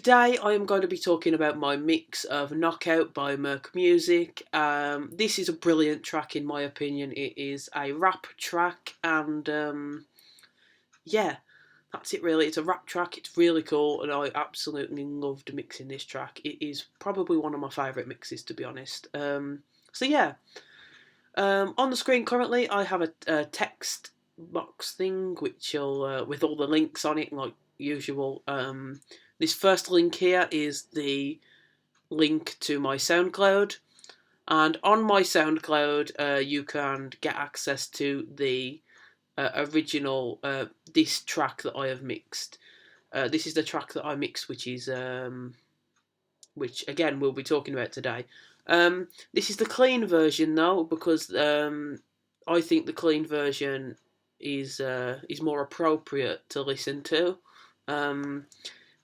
Today I am going to be talking about my mix of Knockout by M.E.R.C. This is a brilliant track in my opinion. It is a rap track and yeah, that's it really. It's a rap track, it's really cool and I absolutely loved mixing this track. It is probably one of my favourite mixes to be honest. So yeah, on the screen currently I have a text box thing which will with all the links on it like usual. This first link here is the link to my SoundCloud, and on my SoundCloud you can get access to the original this track that I have mixed. This is the track that I mixed, which is which again we'll be talking about today. This is the clean version though, because I think the clean version is more appropriate to listen to.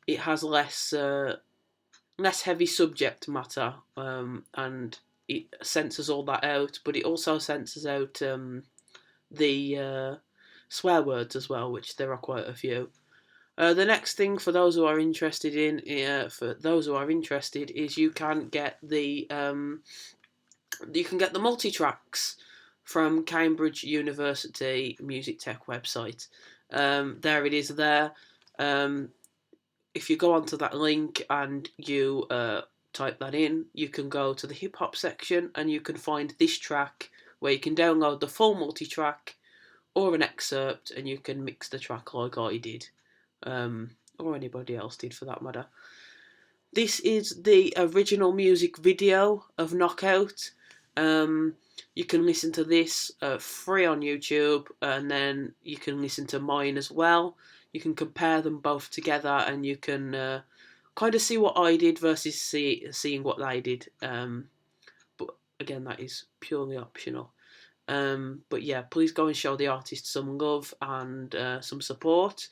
It has less heavy subject matter, and it censors all that out, but it also censors out the swear words as well, which there are quite a few. The next thing for those who are interested is you can get the multi tracks from Cambridge University Music Tech website. There it is there. If you go onto that link and you type that in, you can go to the hip hop section and you can find this track where you can download the full multi-track or an excerpt and you can mix the track like I did, or anybody else did for that matter. This is the original music video of Knockout. You can listen to this free on YouTube, and then you can listen to mine as well. You can compare them both together and you can kind of see what I did versus seeing what they did. But again, that is purely optional. But yeah, please go and show the artist some love and some support,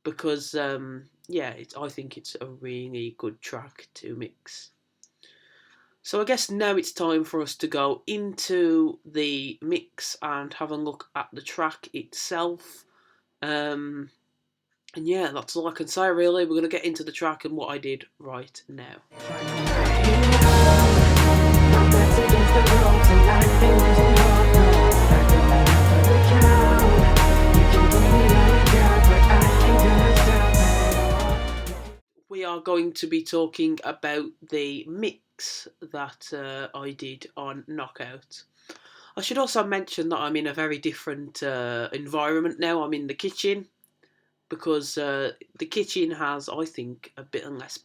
because yeah, I think it's a really good track to mix. So I guess now it's time for us to go into the mix and have a look at the track itself. And yeah, that's all I can say really. We're going to get into the track and what I did right now. We are going to be talking about the mix that I did on Knockout. I should also mention that I'm in a very different environment now. I'm in the kitchen, because the kitchen has, I think, a bit less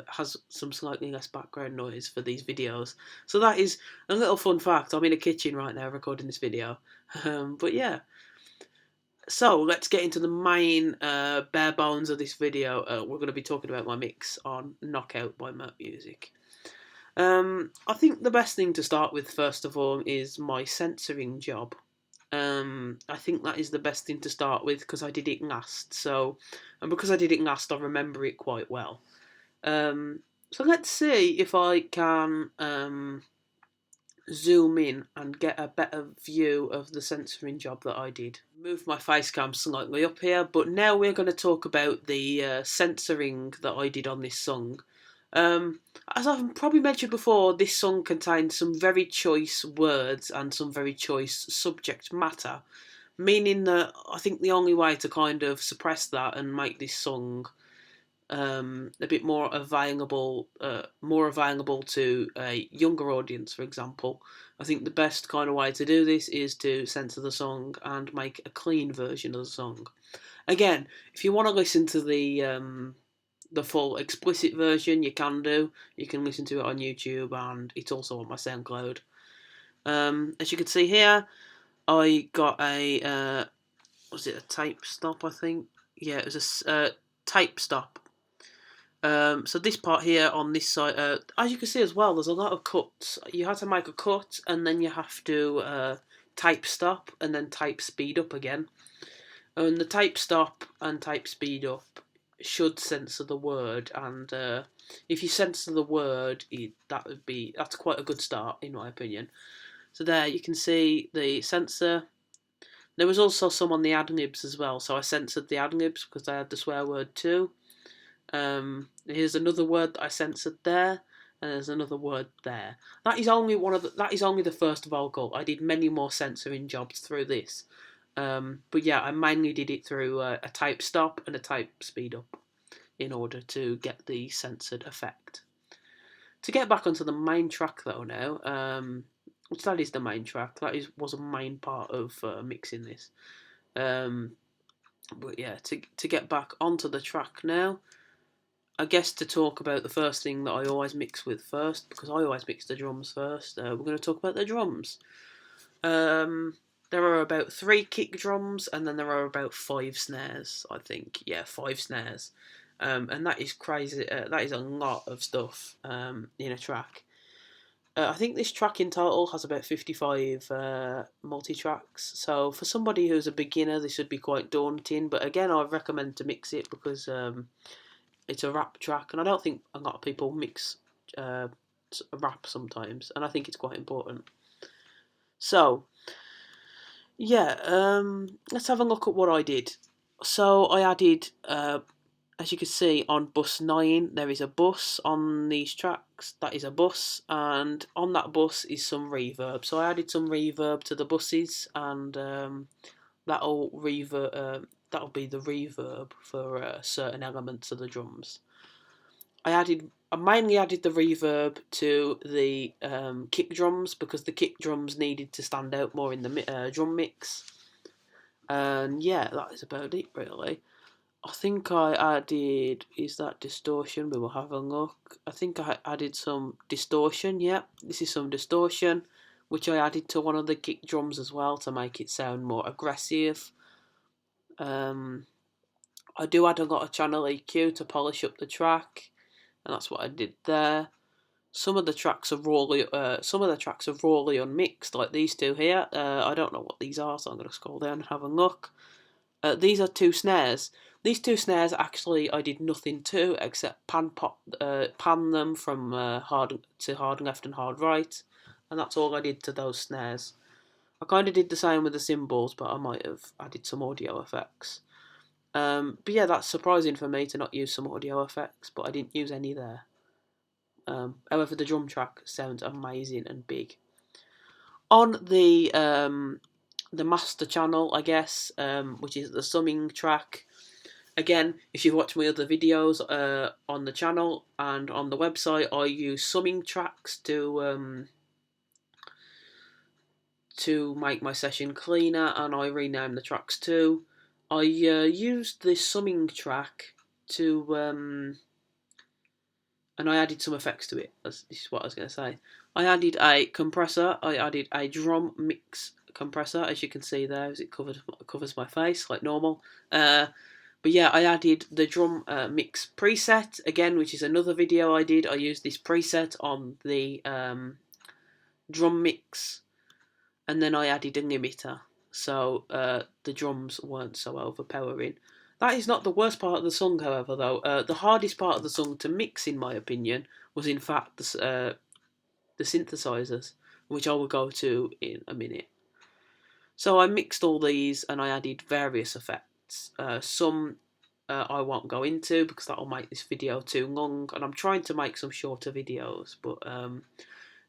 has some slightly less background noise for these videos. So that is a little fun fact. I'm in a kitchen right now recording this video. But yeah. So let's get into the main bare bones of this video. We're going to be talking about my mix on Knockout by M.E.R.C. I think the best thing to start with, first of all, is my censoring job. I think that is the best thing to start with because I did it last. And because I did it last, I remember it quite well. So let's see if I can zoom in and get a better view of the censoring job that I did. Move my face cam slightly up here, but now we're going to talk about the censoring that I did on this song. As I've probably mentioned before, this song contains some very choice words and some very choice subject matter, meaning that I think the only way to kind of suppress that and make this song a bit more available to a younger audience, for example, I think the best kind of way to do this is to censor the song and make a clean version of the song. Again, if you want to listen to the full explicit version, you can do. You can listen to it on YouTube, and it's also on my SoundCloud. As you can see here, I got a was it a tape stop? I think, yeah, it was a tape stop. So this part here on this side, as you can see as well, there's a lot of cuts. You have to make a cut, and then you have to tape stop, and then tape speed up again. And the tape stop and tape speed up should censor the word, and if you censor the word, that's quite a good start in my opinion. So there you can see the censor. There was also some on the ad libs as well, so I censored the ad libs because I had the swear word too. Here's another word that I censored there, and there's another word there. That is only that is only the first vocal. I did many more censoring jobs through this. But yeah, I mainly did it through a type stop and a type speed up in order to get the censored effect. To get back onto the main track though now, which that is the main track, was a main part of mixing this. But yeah, to get back onto the track now, I guess to talk about the first thing that I always mix with first, because I always mix the drums first, we're going to talk about the drums. There are about 3 kick drums, and then there are about 5 snares, I think. Yeah, 5 snares. And that is crazy. That is a lot of stuff in a track. I think this track in total has about 55 multi-tracks. So for somebody who's a beginner, this would be quite daunting. But again, I recommend to mix it because it's a rap track, and I don't think a lot of people mix rap sometimes, and I think it's quite important. So yeah, let's have a look at what I did. So I added, as you can see, on bus 9, there is a bus on these tracks. That is a bus, and on that bus is some reverb. So I added some reverb to the buses, and that'll that'll be the reverb for certain elements of the drums. I mainly added the reverb to the kick drums because the kick drums needed to stand out more in the drum mix. And yeah, that is about it really. I think I added, is that distortion? We will have a look. I think I added some distortion, yeah. This is some distortion, which I added to one of the kick drums as well to make it sound more aggressive. I do add a lot of channel EQ to polish up the track, and that's what I did there. Some of the tracks are rawly unmixed, like these two here. I don't know what these are, so I'm going to scroll down and have a look. These are 2 snares. These 2 snares actually I did nothing to except pan them from hard left and hard right, and that's all I did to those snares. I kind of did the same with the cymbals, but I might have added some audio effects. But yeah, that's surprising for me to not use some audio effects, but I didn't use any there. However, the drum track sounds amazing and big. On the master channel, I guess, which is the summing track. Again, if you watch my other videos on the channel and on the website, I use summing tracks to make my session cleaner, and I rename the tracks too. I used this summing track to and I added some effects to it. This is what I was going to say. I added a compressor. I added a drum mix compressor, as you can see there, as it covers my face like normal. But yeah, I added the drum mix preset again, which is another video I did. I used this preset on the drum mix, and then I added a limiter, so the drums weren't so overpowering. That is not the worst part of the song, however, though. The hardest part of the song to mix, in my opinion, was in fact the synthesizers, which I will go to in a minute. So I mixed all these and I added various effects. Some I won't go into because that'll make this video too long, and I'm trying to make some shorter videos, but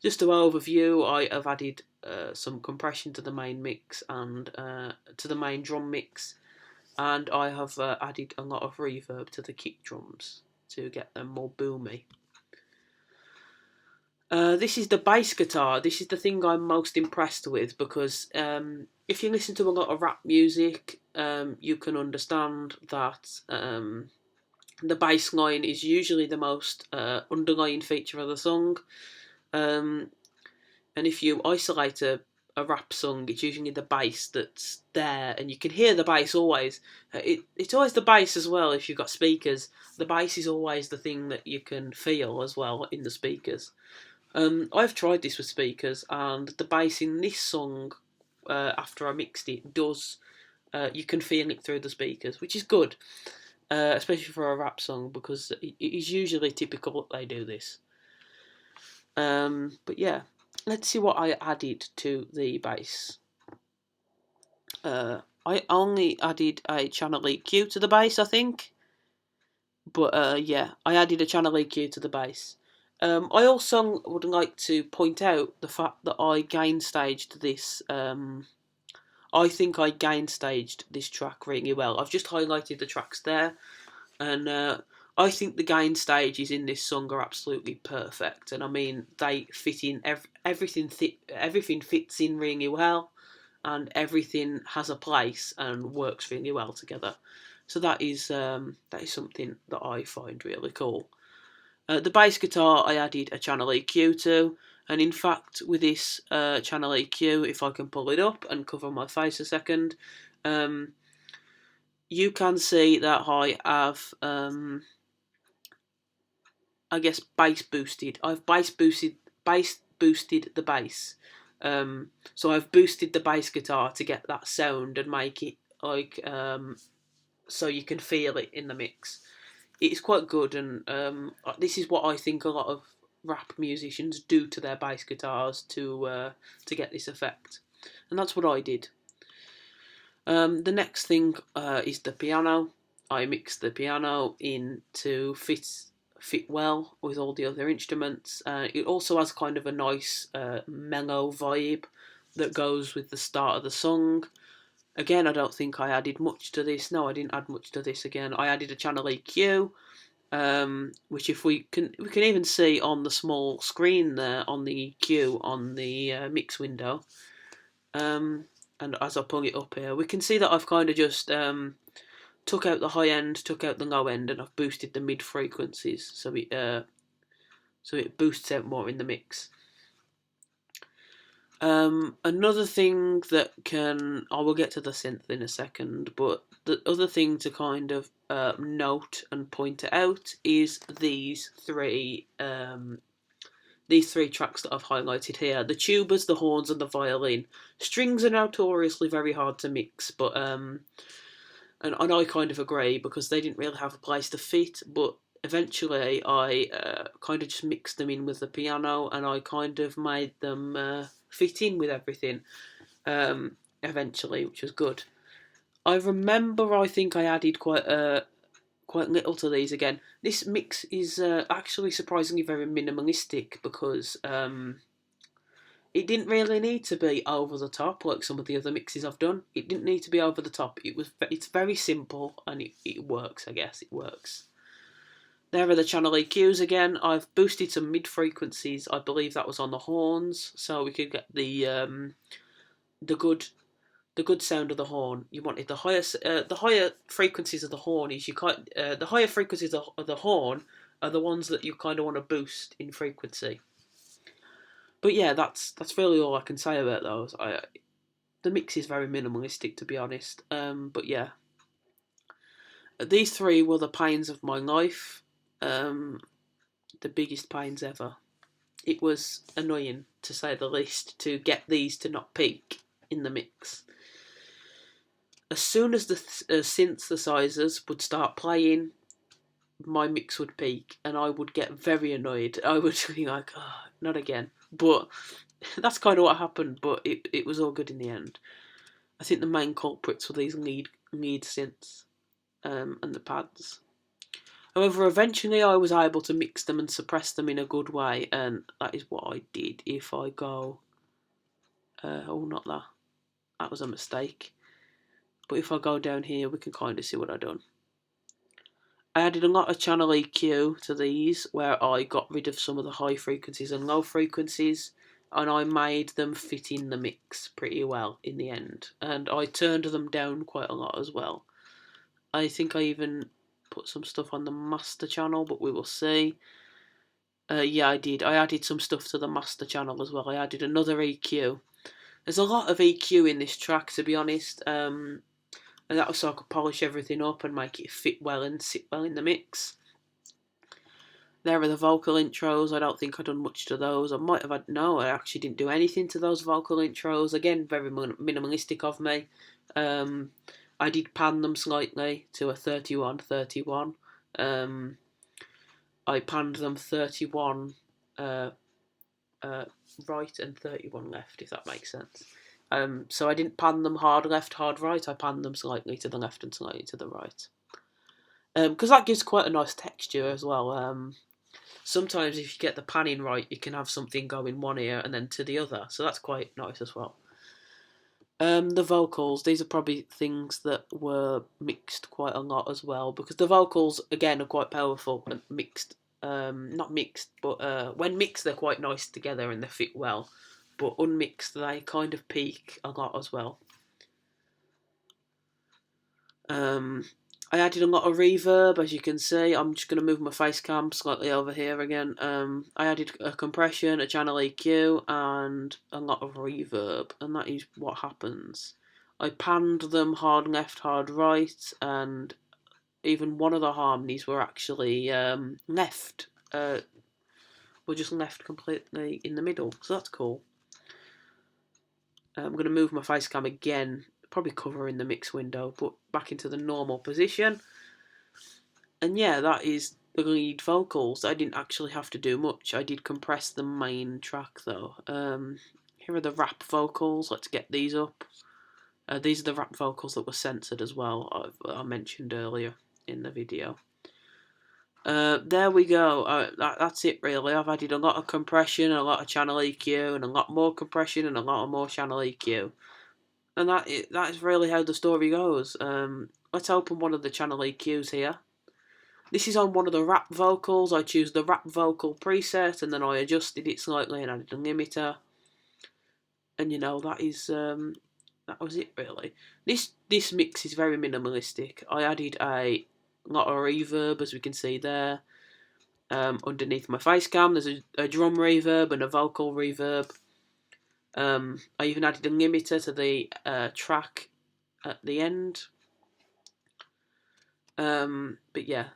just to overview, I have added some compression to the main mix and to the main drum mix, and I have added a lot of reverb to the kick drums to get them more boomy. This is the bass guitar. This is the thing I'm most impressed with because if you listen to a lot of rap music, you can understand that the bass line is usually the most underlying feature of the song. And if you isolate a rap song, it's usually the bass that's there, and you can hear the bass always. It's always the bass as well. If you've got speakers, the bass is always the thing that you can feel as well in the speakers. I've tried this with speakers, and the bass in this song, after I mixed it, does you can feel it through the speakers, which is good, especially for a rap song because it is usually typical that they do this. But yeah, let's see what I added to the bass. I only added a channel EQ to the bass, I think. But yeah, I added a channel EQ to the bass. I also would like to point out the fact that I gain staged this. I think I gain staged this track really well. I've just highlighted the tracks there, and I think the gain stages in this song are absolutely perfect. And I mean, they fit in everything. Everything fits in really well, and everything has a place and works really well together. So that is something that I find really cool. The bass guitar I added a channel EQ to, and in fact with this channel EQ, if I can pull it up and cover my face a second, um, you can see that I have I guess bass boosted. I've bass boosted the bass. So I've boosted the bass guitar to get that sound and make it like so you can feel it in the mix. It's quite good, and this is what I think a lot of rap musicians do to their bass guitars to get this effect, and that's what I did. The next thing is the piano. I mixed the piano in to fit well with all the other instruments. It also has kind of a nice mellow vibe that goes with the start of the song. Again, I don't think I added much to this. No, I didn't add much to this. Again, I added a channel EQ, which if we can even see on the small screen there on the EQ on the mix window. And as I pull it up here, we can see that I've kind of just took out the high end, took out the low end, and I've boosted the mid frequencies, so it boosts out more in the mix. Another thing that I will get to the synth in a second, but the other thing to kind of note and point out is these three tracks that I've highlighted here: the tubas, the horns, and the violin. Strings are notoriously very hard to mix, but and I kind of agree because they didn't really have a place to fit. But eventually, I kind of just mixed them in with the piano, and I kind of made them fit in with everything. Eventually, which was good. I remember, I think I added quite little to these again. This mix is actually surprisingly very minimalistic because it didn't really need to be over the top like some of the other mixes I've done. It didn't need to be over the top. It's very simple and it works. I guess it works. There are the channel EQs again. I've boosted some mid frequencies. I believe that was on the horns, so we could get the good the good sound of the horn. You wanted the higher frequencies of the horn is the higher frequencies of the horn are the ones that you kind of want to boost in frequency. But yeah, that's really all I can say about those. The mix is very minimalistic, to be honest. But yeah, these three were the pains of my life. The biggest pains ever. It was annoying, to say the least, to get these to not peak in the mix. As soon as the synthesizers would start playing, my mix would peak, and I would get very annoyed. I would be like, oh, not again. But that's kind of what happened. But it was all good in the end. I think the main culprits were these lead synths and the pads. However, eventually I was able to mix them and suppress them in a good way, and that is what I did. If I go, oh, not that. That was a mistake. But if I go down here, we can kind of see what I've done. I added a lot of channel EQ to these, where I got rid of some of the high frequencies and low frequencies, and I made them fit in the mix pretty well in the end. And I turned them down quite a lot as well. I think I even put some stuff on the master channel, but we will see. Yeah, I did. I added some stuff to the master channel as well. I added another EQ. There's a lot of EQ in this track, to be honest. And that was so I could polish everything up and make it fit well and sit well in the mix. There are the vocal intros. I don't think I've done much to those. I might have had... No, I actually didn't do anything to those vocal intros. Again, very minimalistic of me. I did pan them slightly to a 31-31. I panned them 31 right and 31 left, if that makes sense. So I didn't pan them hard left, hard right. I panned them slightly to the left and slightly to the right. because that gives quite a nice texture as well. Sometimes if you get the panning right, you can have something go in one ear and then to the other, so that's quite nice as well. The vocals, these are probably things that were mixed quite a lot as well, because the vocals again are quite powerful and mixed. Not mixed, but when mixed they're quite nice together and they fit well. But unmixed they kind of peak a lot as well. Um, I added a lot of reverb, as you can see. I'm just going to move my face cam slightly over here again. I added a compression, a channel EQ, and a lot of reverb, and that is what happens. I panned them hard left, hard right, and even one of the harmonies were actually left. Were just left completely in the middle, so that's cool. I'm going to move my face cam again, probably covering the mix window, but back into the normal position. And yeah, that is the lead vocals. I didn't actually have to do much. I did compress the main track though. Here are the rap vocals. Let's get these up. These are the rap vocals that were censored as well, I mentioned earlier in the video. There we go. That's it really. I've added a lot of compression, a lot of channel EQ, and a lot more compression and a lot of more channel EQ. And that is really how the story goes. Let's open one of the channel EQs here. This is on one of the rap vocals. I choose the rap vocal preset and then I adjusted it slightly and added a limiter. And you know, that was it really. This mix is very minimalistic. I added a lot of reverb, as we can see there. Underneath my face cam, there's a drum reverb and a vocal reverb. I even added a limiter to the track at the end. But yeah,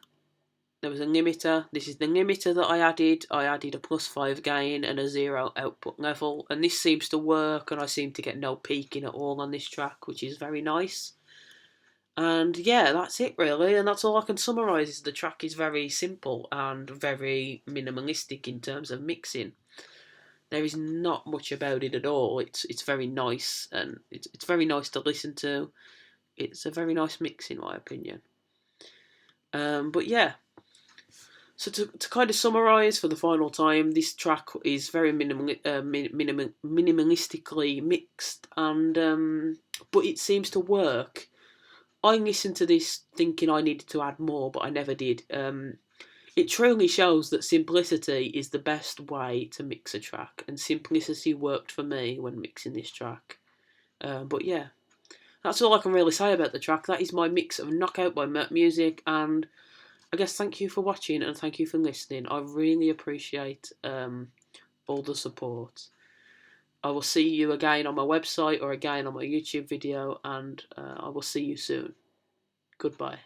there was a limiter. This is the limiter that I added. I added a +5 gain and a 0 output level, and this seems to work, and I seem to get no peaking at all on this track, which is very nice. And yeah, that's it really, and that's all I can summarise. Is the track is very simple and very minimalistic in terms of mixing. There is not much about it at all. It's very nice, and it's very nice to listen to. It's a very nice mix in my opinion. But yeah. So to kind of summarise for the final time, this track is very minimalistically mixed, and but it seems to work. I listened to this thinking I needed to add more, but I never did. It truly shows that simplicity is the best way to mix a track, and simplicity worked for me when mixing this track. But yeah, that's all I can really say about the track. That is my mix of Knockout by M.E.R.C, and I guess thank you for watching and thank you for listening. I really appreciate all the support. I will see you again on my website or again on my YouTube video, and I will see you soon. Goodbye.